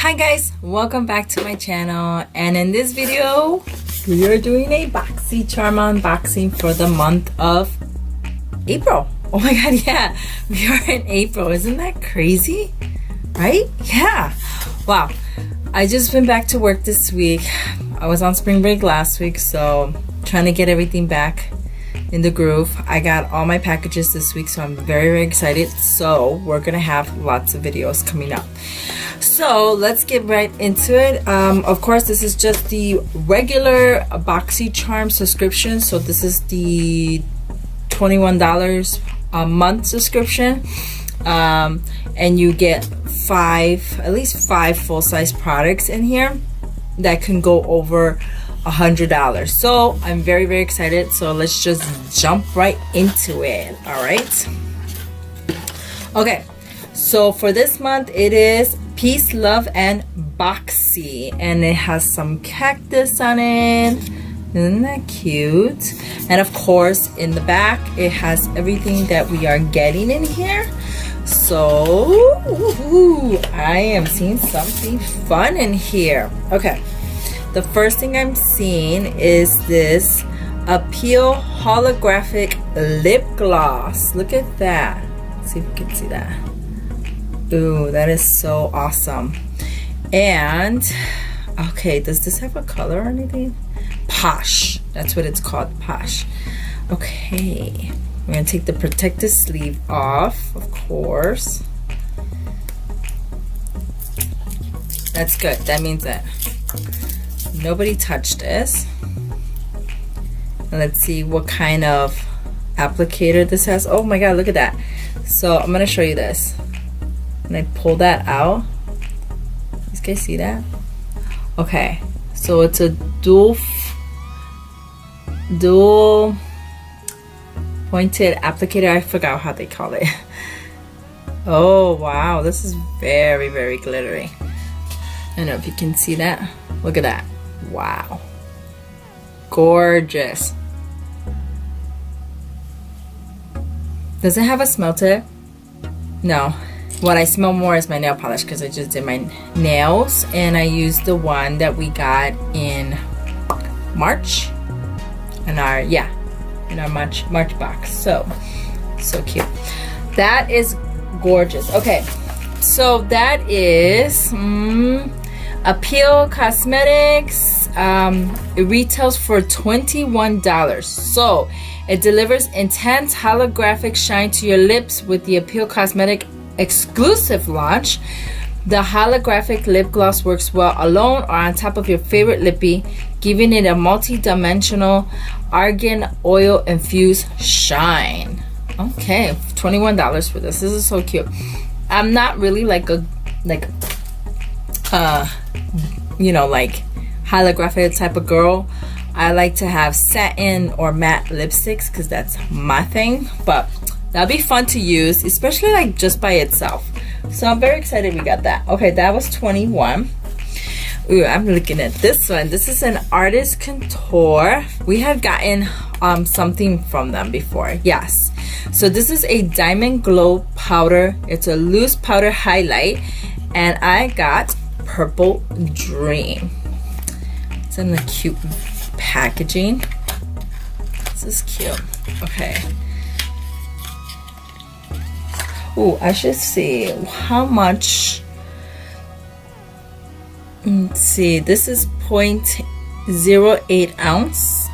Hi guys, welcome back to my channel, and in this video we are doing a BoxyCharm unboxing for the month of April. Oh my god, yeah, we are in April. Isn't that crazy? Right? Yeah. Wow. I just went back to work this week. I was on spring break last week, so trying to get everything back in the groove. I got all my packages this week, so I'm very excited. So we're gonna have lots of videos coming up. So let's get right into it. Of course, this is just the regular BoxyCharm subscription. So this is the $21 a month subscription, and you get at least five full-size products in here that can go over $100. So I'm very excited. So let's just jump right into it. All right. Okay. So for this month, it is Peace, Love, and Boxy, and it has some cactus on it. Isn't that cute? And of course, in the back, it has everything that we are getting in here. So I am seeing something fun in here. Okay, the first thing I'm seeing is this Appeal Holographic Lip Gloss. Look at that. Let's see if you can see that. Ooh, that is so awesome. And okay, does this have a color or anything? Posh, that's what it's called, Posh. Okay, we're gonna take the protective sleeve off, of course. That's good. That means that nobody touched this. Let's see what kind of applicator this has. Oh my god, look at that. So I'm gonna show you this. And I pull that out. You guys see that? Okay, so it's a dual pointed applicator. I forgot how they call it. Oh wow, this is very glittery. I don't know if you can see that. Look at that. Wow, gorgeous. Does it have a smell to it? No. What I smell more is my nail polish, because I just did my nails, and I used the one that we got in March, in our March box. So cute. That is gorgeous. Okay, so that is Appeal Cosmetics. It retails for $21. So it delivers intense holographic shine to your lips with the Appeal Cosmetic exclusive launch. The holographic lip gloss works well alone or on top of your favorite lippy, giving it a multi-dimensional argan oil infused shine. Okay, $21 for this. This is so cute. I'm not really like holographic type of girl. I like to have satin or matte lipsticks because that's my thing, but that'll be fun to use, especially like just by itself. So I'm very excited we got that. Okay, that was 21. Ooh, I'm looking at this one. This is an Artist Couture. We have gotten something from them before. Yes. So this is a Diamond Glow powder. It's a loose powder highlight, and I got Purple Dream. It's in the cute packaging. This is cute. Okay. Ooh, I should see how much. Let's see, this is 0.08 ounce,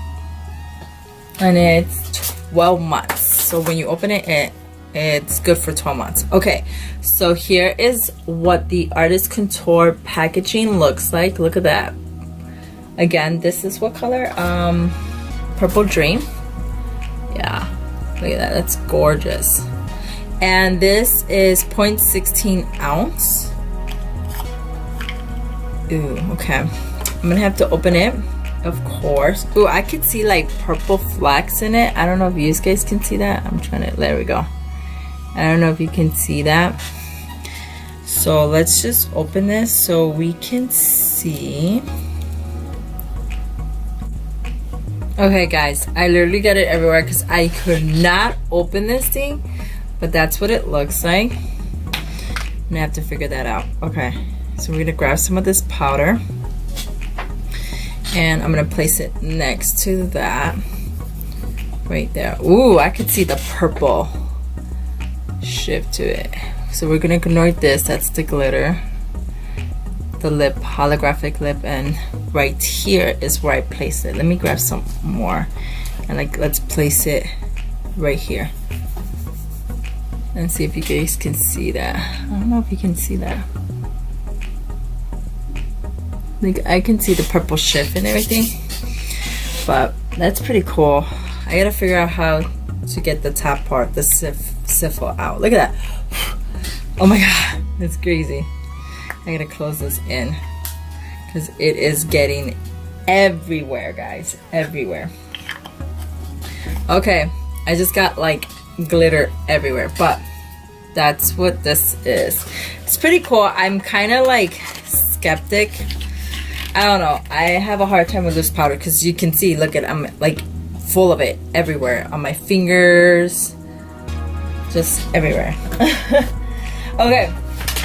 and it's 12 months. So when you open it, it's good for 12 months. Okay, so here is what the Artist Couture packaging looks like. Look at that. Again, this is what color? Purple Dream. Yeah, look at that. That's gorgeous. And this is 0.16 ounce. Ooh, okay. I'm gonna have to open it, of course. Ooh, I could see like purple flecks in it. I don't know if you guys can see that. I'm trying to, there we go. I don't know if you can see that. So let's just open this so we can see. Okay guys, I literally got it everywhere because I could not open this thing. But that's what it looks like. I'm gonna have to figure that out. Okay, So we're gonna grab some of this powder and I'm gonna place it next to that right there. Ooh, I could see the purple shift to it. So we're gonna ignore this, that's the glitter, the lip, holographic lip, and right here is where I place it. Let me grab some more and like let's place it right here and see if you guys can see that. I don't know if you can see that. Like I can see the purple shift and everything, but that's pretty cool. I gotta figure out how to get the top part, the siffle out. Look at that. Oh my god, that's crazy. I gotta close this in because it is getting everywhere, guys, everywhere. Okay, I just got like glitter everywhere, but that's what this is. It's pretty cool. I'm kind of like skeptic. I don't know, I have a hard time with this powder because you can see, look at, I'm like full of it everywhere, on my fingers, just everywhere. Okay,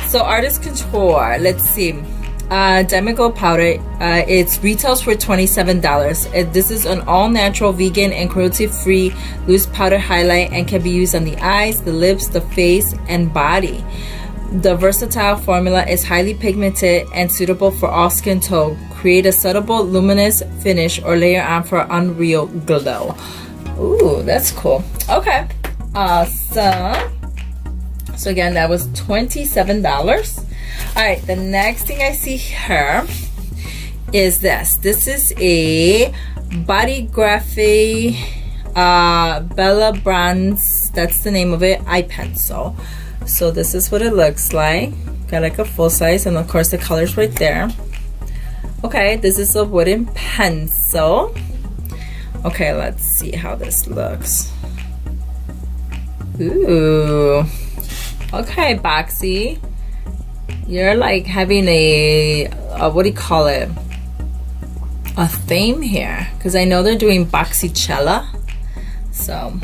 so Artist Couture, let's see. Diamond Gold powder, it retails for $27. This is an all-natural, vegan, and cruelty-free loose powder highlight and can be used on the eyes, the lips, the face, and body. The versatile formula is highly pigmented and suitable for all skin tone. Create a subtle, luminous finish or layer on for unreal glow. Ooh, that's cool. Okay, awesome. So again, that was $27. All right, the next thing I see here is this. This is a Bodyography Bella Bronze, that's the name of it, eye pencil. So this is what it looks like. Got like a full size, and of course the color's right there. Okay, this is a wooden pencil. Okay, let's see how this looks. Ooh. Okay, Boxy. You're like having a what do you call it? A theme here, because I know they're doing BoxyCharm. So,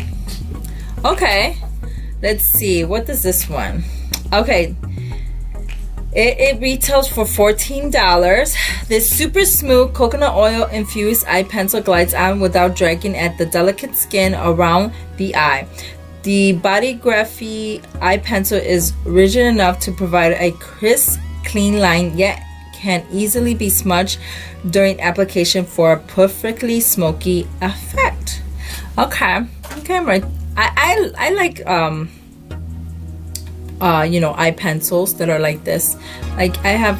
okay. Let's see, what is this one? Okay, it retails for $14. This super smooth coconut oil infused eye pencil glides on without dragging at the delicate skin around the eye. The Bodyography eye pencil is rigid enough to provide a crisp, clean line, yet can easily be smudged during application for a perfectly smoky effect. Okay, okay, right. I like you know, eye pencils that are like this. Like I have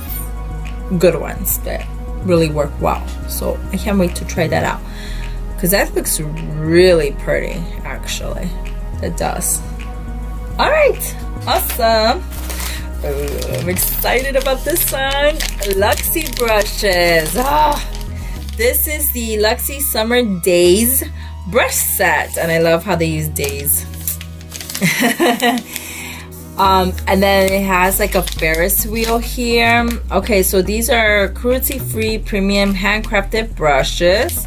good ones that really work well, so I can't wait to try that out because that looks really pretty. Actually, it does. All right, awesome. I'm excited about this one. Luxie brushes. This is the Luxie Summer Daze brush set, and I love how they use Daze. And then it has like a Ferris wheel here. Okay, so these are cruelty-free premium handcrafted brushes.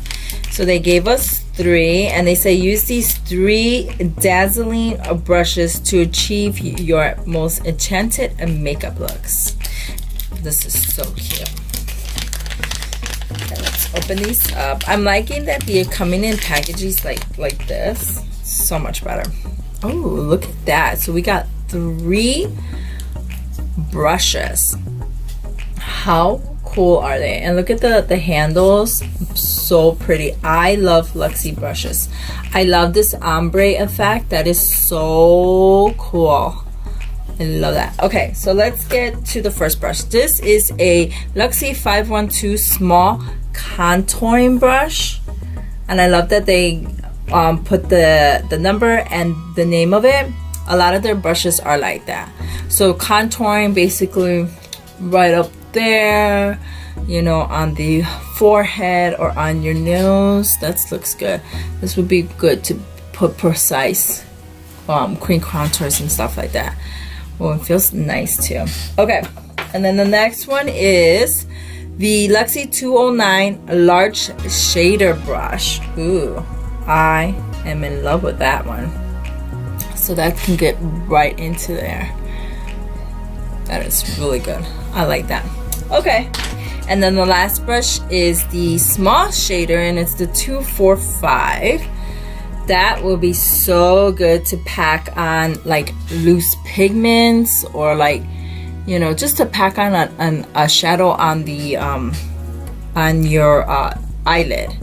So they gave us 3, and they say use these 3 dazzling brushes to achieve your most enchanted makeup looks. This is so cute. Okay, let's open these up. I'm liking that they're coming in packages like this. So much better. Oh, look at that. So we got 3 brushes. How cool are they? And look at the handles, so pretty. I love Luxie brushes. I love this ombre effect. That is so cool. I love that. Okay, so let's get to the first brush. This is a Luxie 512 small contouring brush, and I love that they put the number and the name of it. A lot of their brushes are like that. So contouring, basically right up there, you know, on the forehead or on your nose. That looks good. This would be good to put precise cream contours and stuff like that. Oh, it feels nice too. Okay, and then the next one is the Luxie 209 large shader brush. Ooh, I am in love with that one. So that can get right into there. That is really good. I like that. Okay, and then the last brush is the small shader, and it's the 245. That will be so good to pack on like loose pigments, or like, you know, just to pack on a shadow on the on your eyelid.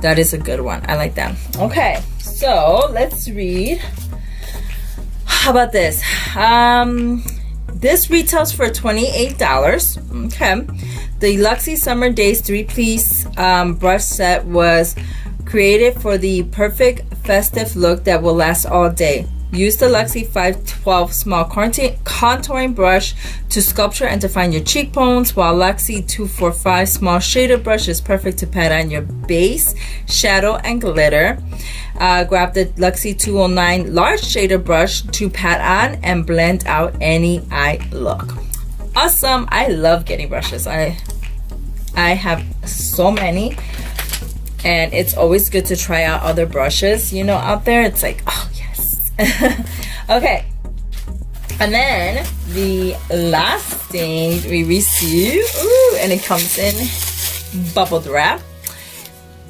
That is a good one. I like that. Okay, so let's read. How about this? This retails for $28. Okay. The Luxie Summer Daze 3-piece brush set was created for the perfect festive look that will last all day. Use the Luxie 512 small contouring brush to sculpture and define your cheekbones, while Luxie 245 small shader brush is perfect to pat on your base, shadow, and glitter. Grab the Luxie 209 large shader brush to pat on and blend out any eye look. Awesome. I love getting brushes. I have so many, and it's always good to try out other brushes, you know, out there. It's like, oh yes. Okay, and then the last thing we receive, and it comes in bubble wrap.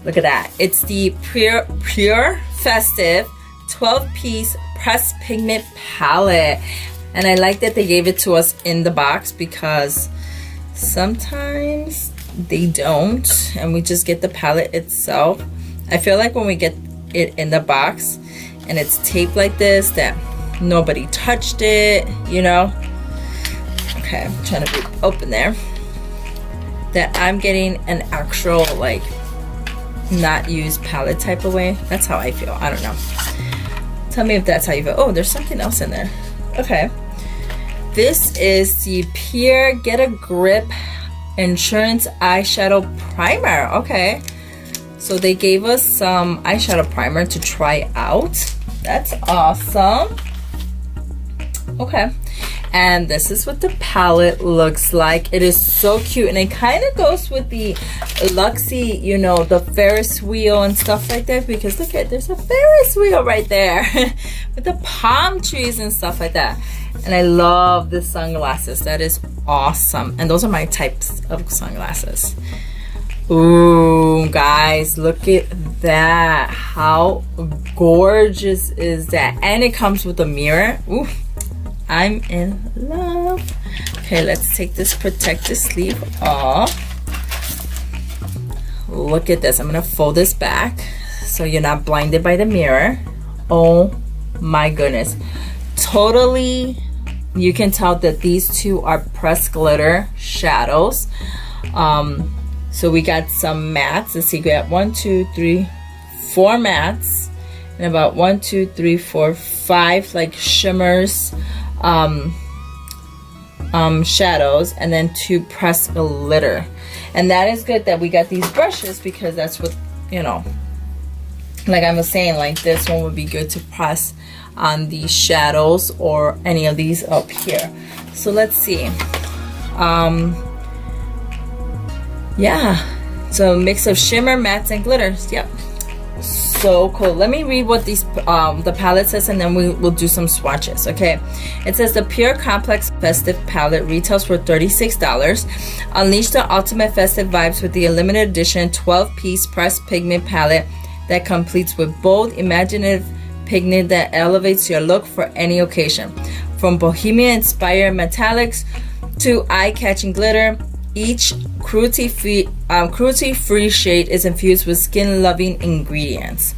Look at that. It's the Pure Festive 12-piece pressed pigment palette, and I like that they gave it to us in the box, because sometimes they don't and we just get the palette itself. I feel like when we get it in the box and it's taped like this, that nobody touched it, you know. Okay, I'm trying to be open there. That I'm getting an actual, like, not used palette type of way. That's how I feel. I don't know. Tell me if that's how you feel. Oh, there's something else in there. Okay. This is the Pure Get a Grip Insurance Eyeshadow Primer. Okay. So they gave us some eyeshadow primer to try out. That's awesome. Okay. And this is what the palette looks like. It is so cute, and it kind of goes with the Luxie, you know, the Ferris wheel and stuff like that, because look at, there's a Ferris wheel right there with the palm trees and stuff like that. And I love the sunglasses. That is awesome. And those are my types of sunglasses. Ooh, guys, look at that. How gorgeous is that? And it comes with a mirror. Ooh, I'm in love. Okay, let's take this protective sleeve off. Look at this. I'm gonna fold this back so you're not blinded by the mirror. Oh my goodness. Totally, you can tell that these two are pressed glitter shadows. So we got some mattes. Let's see, we got 4 mattes, and about 5 like shimmers, shadows, and then 2 pressed glitter. And that is good that we got these brushes, because that's what, you know, like I was saying, like this one would be good to press on the shadows or any of these up here. So let's see. Yeah, so a mix of shimmer, mattes, and glitters. Yep, so cool. Let me read what these the palette says, and then we'll do some swatches. Okay, it says the Pure Complex Festive Palette retails for $36. Unleash the ultimate festive vibes with the limited edition 12-piece pressed pigment palette that completes with bold, imaginative pigment that elevates your look for any occasion. From bohemian-inspired metallics to eye-catching glitter, each cruelty-free shade is infused with skin-loving ingredients.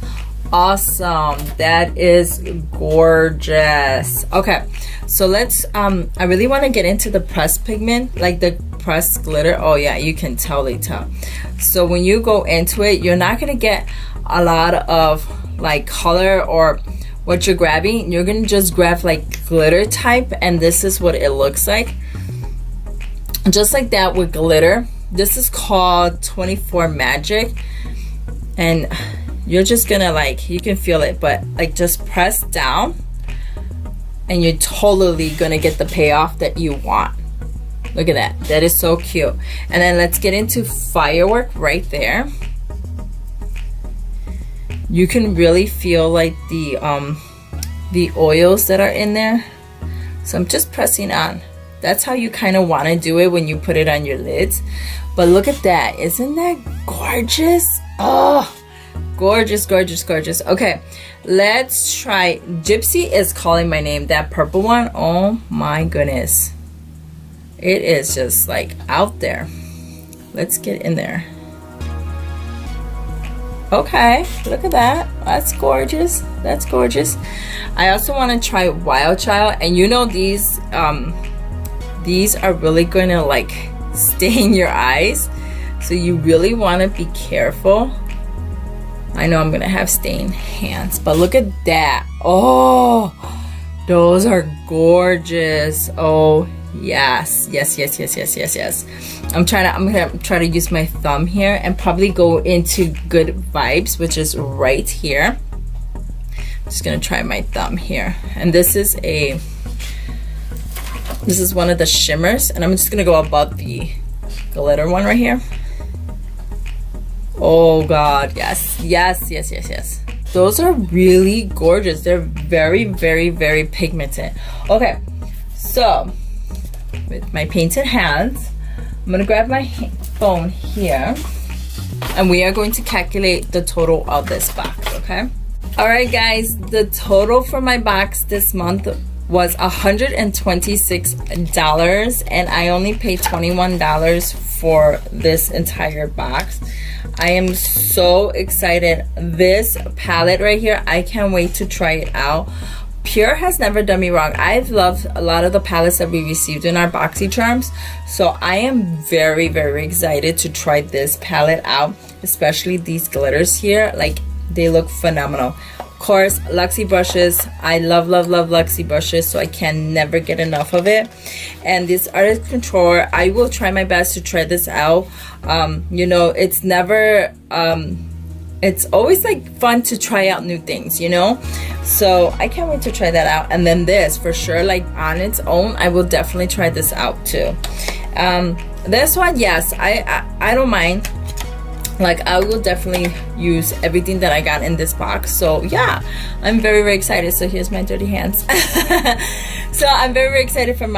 Awesome. That is gorgeous. Okay, so let's I really want to get into the pressed pigment, like the pressed glitter. Oh yeah, you can totally tell. So when you go into it, you're not gonna get a lot of like color or what you're grabbing. You're gonna just grab like glitter type, and this is what it looks like. Just like that with glitter. This is called 24 Magic, and you're just gonna, like, you can feel it, but like just press down and you're totally gonna get the payoff that you want. Look at that. That is so cute. And then let's get into Firework right there. You can really feel like the oils that are in there. So I'm just pressing on. That's how you kind of want to do it when you put it on your lids. But look at that. Isn't that gorgeous? Oh, gorgeous, gorgeous, gorgeous. Okay, let's try. Gypsy is calling my name. That purple one, oh my goodness. It is just like out there. Let's get in there. Okay, look at that. That's gorgeous. That's gorgeous. I also want to try Wild Child, and you know these are really going to like stain your eyes, so you really want to be careful. I know I'm going to have stained hands, but look at that. Oh, those are gorgeous. Oh, yes, yes, yes, yes, yes, yes, yes. I'm gonna try to use my thumb here and probably go into Good Vibes, which is right here. I'm just gonna try my thumb here, and this is one of the shimmers, and I'm just gonna go above the glitter one right here. Oh God, yes, yes, yes, yes, yes. Those are really gorgeous. They're very, very, very pigmented. Okay, so with my painted hands, I'm gonna grab my phone here, and we are going to calculate the total of this box, okay? All right, guys, the total for my box this month was $126, and I only paid $21 for this entire box. I am so excited. This palette right here, I can't wait to try it out. Pure has never done me wrong. I've loved a lot of the palettes that we received in our BoxyCharms, so I am very, very excited to try this palette out, especially these glitters here. Like, they look phenomenal. Of course, Luxie brushes. I love, love, love Luxie brushes, so I can never get enough of it. And this Artist Controller, I will try my best to try this out. You know, it's never it's always like fun to try out new things, you know, so I can't wait to try that out. And then this for sure, like on its own, I will definitely try this out too. This one, yes, I don't mind. Like, I will definitely use everything that I got in this box. So yeah, I'm very, very excited. So here's my dirty hands. So I'm very, very excited for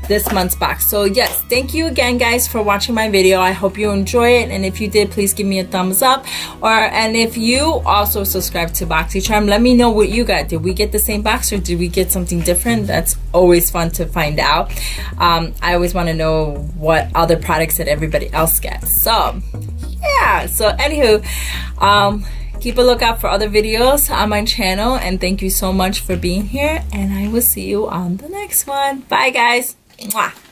this month's box. So yes, thank you again, guys, for watching my video. I hope you enjoy it, and if you did, please give me a thumbs up. And if you also subscribe to BoxyCharm, let me know what you got. Did we get the same box, or did we get something different? That's always fun to find out. I always want to know what other products that everybody else gets. So yeah, so anywho, keep a lookout for other videos on my channel, and thank you so much for being here, and I will see you on the next one. Bye, guys. Mwah.